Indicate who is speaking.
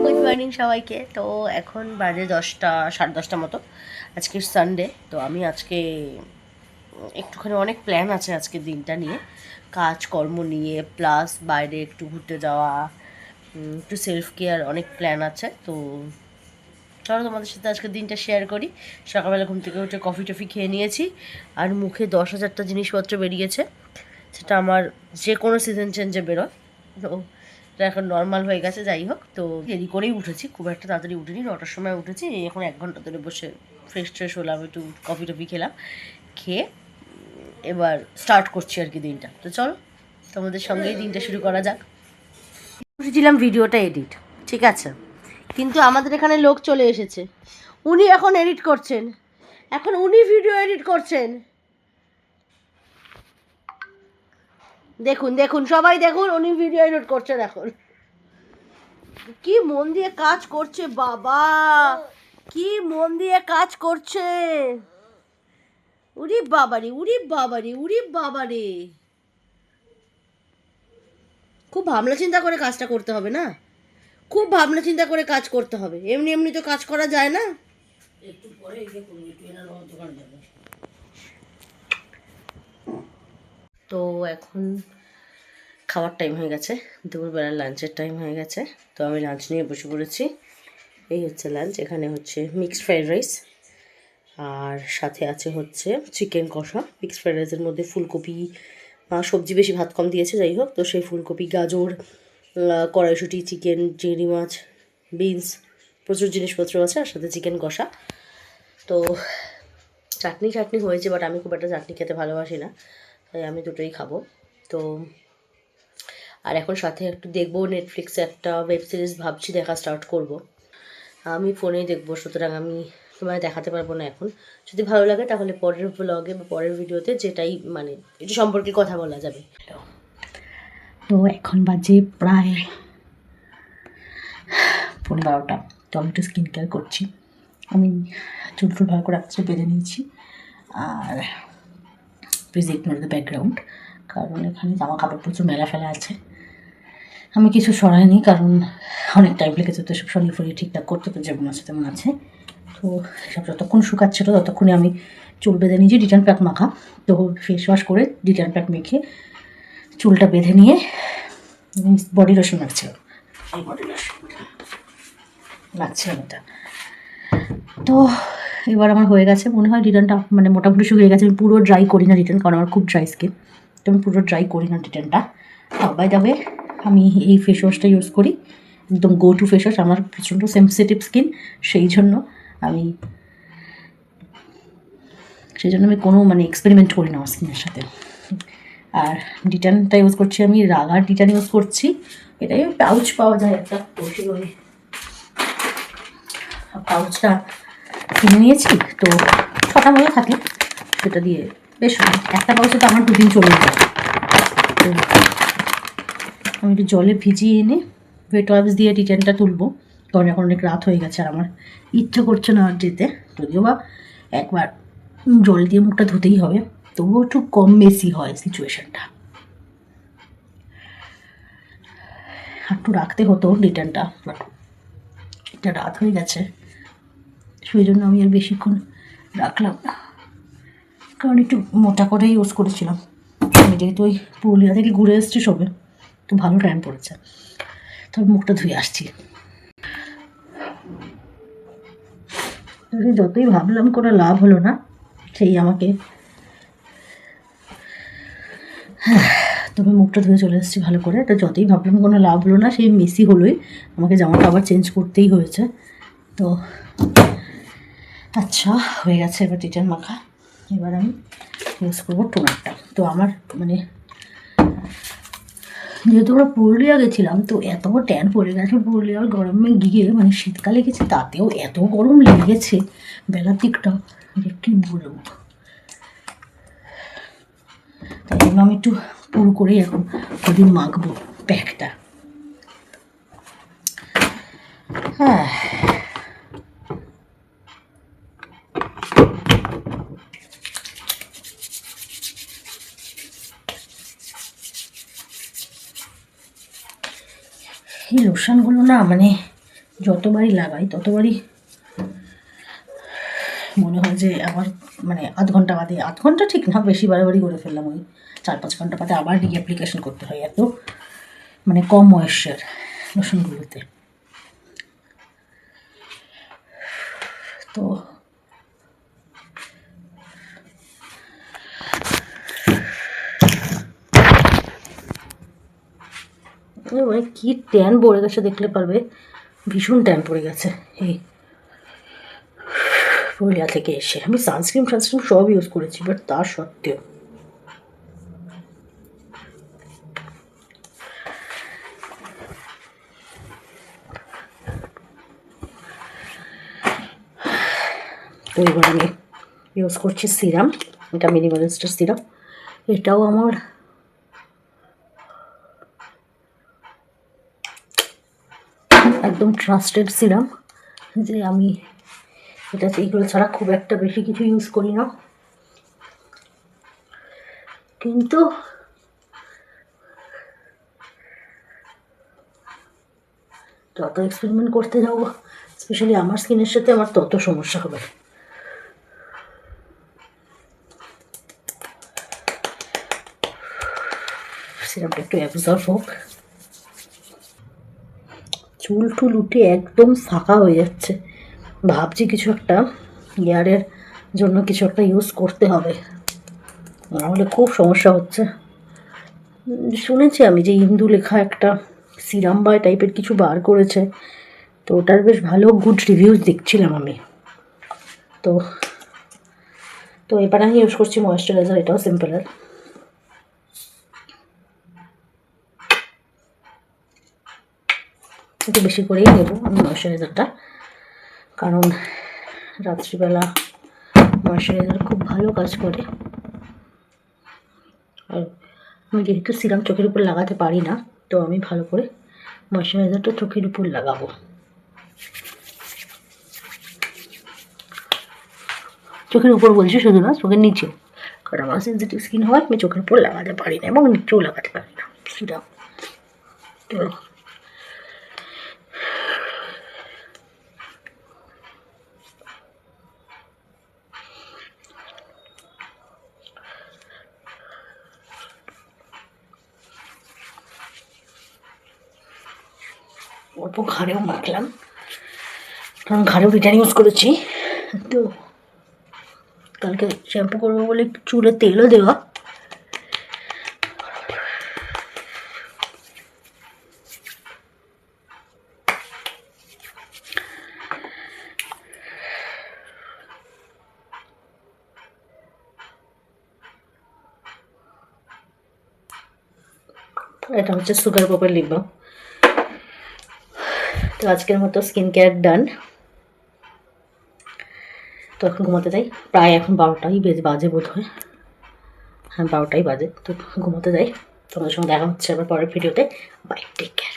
Speaker 1: Good morning সবাইকে। তো এখন বাজে 10টা 10:30 মতো। আজকে সানডে, তো আমি আজকে একটুখানি অনেক প্ল্যান আছে আজকের দিনটা নিয়ে, কাজকর্ম নিয়ে, প্লাস বাইরে একটু ঘুরতে যাওয়া, একটু সেলফ কেয়ার, অনেক প্ল্যান আছে। তো চলো তোমাদের সাথে আজকের দিনটা শেয়ার করি। সকালবেলা ঘুম থেকে উঠে কফি টফি খেয়ে নিয়েছি, আর মুখে 10,000টা জিনিসপত্র বেরিয়েছে। সেটা আমার যে কোনো সিজন চেঞ্জে বেরোয়, তো এটা এখন নর্মাল হয়ে গেছে। যাই হোক, তো দেরি করেই উঠেছি, খুব একটা তাড়াতাড়ি উঠিনি, 9টার সময় উঠেছি। এখন 1 ঘন্টা ধরে বসে ফ্রেশ ট্রেশ হলাম, একটু কফি টফি খেলাম, খেয়ে এবার স্টার্ট করছি আর কি দিনটা। তো চলো তোমাদের সঙ্গেই দিনটা শুরু করা যাক। বুঝেছিলাম ভিডিওটা এডিট ঠিক আছে, কিন্তু আমাদের এখানে লোক চলে এসেছে, উনি এখন এডিট করছেন, এখন উনি ভিডিও এডিট করছেন। দেখুন দেখুন সবাই দেখুন, উনি ভিডিও এডিট করছেন এখন। কি মন দিয়ে কাজ করছে বাবা, কি মন দিয়ে কাজ করছে। উরি বাবারে, উরি বাবারে, উরি বাবারে, খুব ভাবনা চিন্তা করে কাজটা করতে হবে না, খুব ভাবনা চিন্তা করে কাজ করতে হবে, এমনি এমনি তো কাজ করা যায় না। একটু পরে দোকানে যাবো। তো এখন খাওয়ার টাইম হয়ে গেছে, দুপুরবেলা লাঞ্চের টাইম হয়ে গেছে। তো আমি লাঞ্চ নিয়ে বসে পড়েছি। এই হচ্ছে লাঞ্চ, এখানে হচ্ছে মিক্সড ফ্রাইড রাইস, আর সাথে আছে হচ্ছে চিকেন কষা। মিক্সড ফ্রাইড রাইসের মধ্যে ফুলকপি, সবজি বেশি ভাত কম দিয়েছে, যাই হোক। তো সেই ফুলকপি, গাজর, কড়াইশুঁটি, চিকেন, চিংড়ি মাছ, বিনস, প্রচুর জিনিসপত্র আছে, আর সাথে চিকেন কষা। তো চাটনি চাটনি হয়েছে, বাট আমি খুব একটা চাটনি খেতে ভালোবাসি না, তাই আমি দুটোই খাবো। তো আর এখন সাথে একটু দেখবো নেটফ্লিক্সে একটা ওয়েব সিরিজ, ভাবছি দেখা স্টার্ট করব। আমি ফোনেই দেখবো, সুতরাং আমি তোমায় দেখাতে পারবো না এখন। যদি ভালো লাগে তাহলে পরের ব্লগে বা পরের ভিডিওতে যেটাই মানে এটা সম্পর্কে কথা বলা যাবে। তো এখন বাজে প্রায় 12টা। তো আমি একটু স্কিন কেয়ার করছি। আমি চুল টুল ভালো করে রাত্রে বেঁধে নিয়েছি, আর প্লিজ ইগনোর দ্য ব্যাকগ্রাউন্ড, কারণ এখানে জামা কাপড় প্রচুর মেলা ফেলা আছে। আমি কিছু সরাইনি, কারণ অনেক টাইম লেগেছে তো সব সরিয়ে ফরিয়ে ঠিকঠাক করতে, তো যেমন আছে তেমন আছে। তো সব যতক্ষণ শুকাচ্ছিল ততক্ষণে আমি চুল বেঁধে নিয়েছি, রিটার্ন প্যাক মাখা। তো ফেস ওয়াশ করে রিটার্ন প্যাক মেখে চুলটা বেঁধে নিয়ে বডি লোশন লাগছিল, এই বডি লোশন লাগছিলাম এটা। তো এবার আমার হয়ে গেছে মনে হয়, রিটার্নটা মানে মোটামুটি শুকিয়ে গেছে। আমি পুরো ড্রাই করি না রিটার্ন, কারণ আমার খুব ড্রাই স্কিন, তো আমি পুরো ড্রাই করি না রিটার্নটা। বাই দ্য ওয়ে, আমি এই ফেস ওয়াশটা ইউজ করি, একদম গো টু ফেস ওয়াশ। আমার প্রচণ্ড সেন্সিটিভ স্কিন, সেই জন্য আমি কোনো মানে এক্সপেরিমেন্ট করি না আমার স্কিনের সাথে। আর রিটার্নটা ইউজ করছি আমি, রাগার রিটার্ন ইউজ করছি। এটাই পাউচ পাওয়া যায় একটা, বসে ওই পাউচটা কিনে নিয়েছি। তো 6টা মতো থাকে, সেটা দিয়ে বেশ একটা পাউচে তো আমার 2 দিন চলে যায়। তো আমি একটু জলে ভিজিয়ে এনে ওয়েট ওয়াইপস দিয়ে রিটার্নটা তুলবো, কারণ এখন অনেক রাত হয়ে গেছে আর আমার ইচ্ছে করছে না আর যেতে। যদিও বা একবার জল দিয়ে মুখটা ধুতেই হবে, তবুও একটু কম বেশি হয় সিচুয়েশানটা, একটু রাখতে হতো রিটার্নটা, বাট এটা রাত হয়ে গেছে, সেই জন্য আমি আর বেশিক্ষণ রাখলাম না, কারণ একটু মোটা করে ইউজ করেছিলাম। আমি যেহেতু ওই পুরুলিয়া থেকে ঘুরে এসেছি সবে, তো ভালো টাইম পড়েছে, তবে মুখটা ধুয়ে আসছি। যতই ভাবলাম কোনো লাভ হলো না, সেই আমাকে তবে মুখটা ধুয়ে চলে এসেছি ভালো করে। তো যতই ভাবলাম কোনো লাভ হলো না, সেই মেসি হলোই, আমাকে জামাটা আবার চেঞ্জ করতেই হয়েছে। তো আচ্ছা হয়ে গেছে এবার রিটার্ন মাখা। এবার আমি ইউজ করবো টোনারটা। তো আমার মানে যেহেতু আমরা পুরুলিয়া গেছিলাম, তো এত ট্যান পড়ে গেছে পুরুলিয়ার গরমে গিয়ে, মানে শীতকালে গেছে তাতেও এত গরম লেগেছে বেলার দিকটা, কি বলবো। তাই জন্য আমি একটু পুরো করেই এখন কদিন মাখবো প্যাকটা। হ্যাঁ, এই লোশনগুলো না মানে
Speaker 2: যতবারই লাগাই ততবারই মনে হয় যে আবার মানে আধ ঘন্টা বাদে, আধ ঘন্টা ঠিক না, বেশি বাড়াবাড়ি করে ফেললাম, ওই 4-5 ঘন্টা বাদে আবার রিঅ্যাপ্লিকেশন করতে হয়, এত মানে কম ময়েশ্চার লোশনগুলোতে। তো মানে কি ট্যান পড়ে গেছে দেখলে পারবে, ভীষণ ট্যান পড়ে গেছে এই পুরুলিয়া থেকে এসে। আমি সানস্ক্রিন সব ইউজ করেছি, বাট তা সত্ত্বেও তো এবার আমি ইউজ করছি সিরাম, এটা মিনিমালিস্টের সিরাম। এটাও আমার একদম ট্রাস্টেড সিরাম, যে আমি এটা এইগুলো ছাড়া খুব একটা বেশি কিছু ইউজ করি না, কিন্তু যত এক্সপেরিমেন্ট করতে যাবো, স্পেশালি আমার স্কিনের সাথে, আমার তত সমস্যা হবে। সিরামটা একটু অ্যাবজর্ব হোক। চুল টুল উঠে একদম ফাঁকা হয়ে যাচ্ছে, ভাবছি কিছু একটা হেয়ারের জন্য কিছু একটা ইউজ করতে হবে, নাহলে খুব সমস্যা হচ্ছে। শুনেছি আমি যে ইন্দু লেখা একটা সিরাম বা টাইপের কিছু বার করেছে, তো ওটার বেশ ভালো গুড রিভিউজ দেখছিলাম আমি। তো তো এবার আমি ইউজ করছি ময়েশ্চারাইজার, এটাও সিম্পলের। একটু বেশি করেই নেব আমি ময়েশ্চারাইজারটা, কারণ রাত্রিবেলা ময়েশ্চারাইজার খুব ভালো কাজ করে। আর আমি যেহেতু সিরাম চোখের উপর লাগাতে পারি না, তো আমি ভালো করে ময়েশ্চারাইজারটা চোখের উপর লাগাবো। চোখের উপর বলছি, শুধু না চোখের নিচেও, কারণ আমার সেন্সিটিভ স্কিন হয়, আমি চোখের উপর লাগাতে পারি না এবং নিচেও লাগাতে পারি না সিরাম। তো অল্প ঘাড়েও মাখলাম, কারণ ঘাড়েও রিটার্ন ইউজ করেছি। তো কালকে শ্যাম্পু করবো বলে একটু চুলে তেলও দেওয়া। এটা হচ্ছে সুগার পপের লিপ বাম। তো আজকের মতো স্কিন কেয়ার ডান। তো এখন ঘুমাতে যাই, প্রায় এখন 12টাই বাজে বোধ হয়, হ্যাঁ 12টাই বাজে। তো ঘুমাতে যাই, তোমাদের সঙ্গে দেখা হচ্ছে আবার পরের ভিডিওতে। Bye, take care.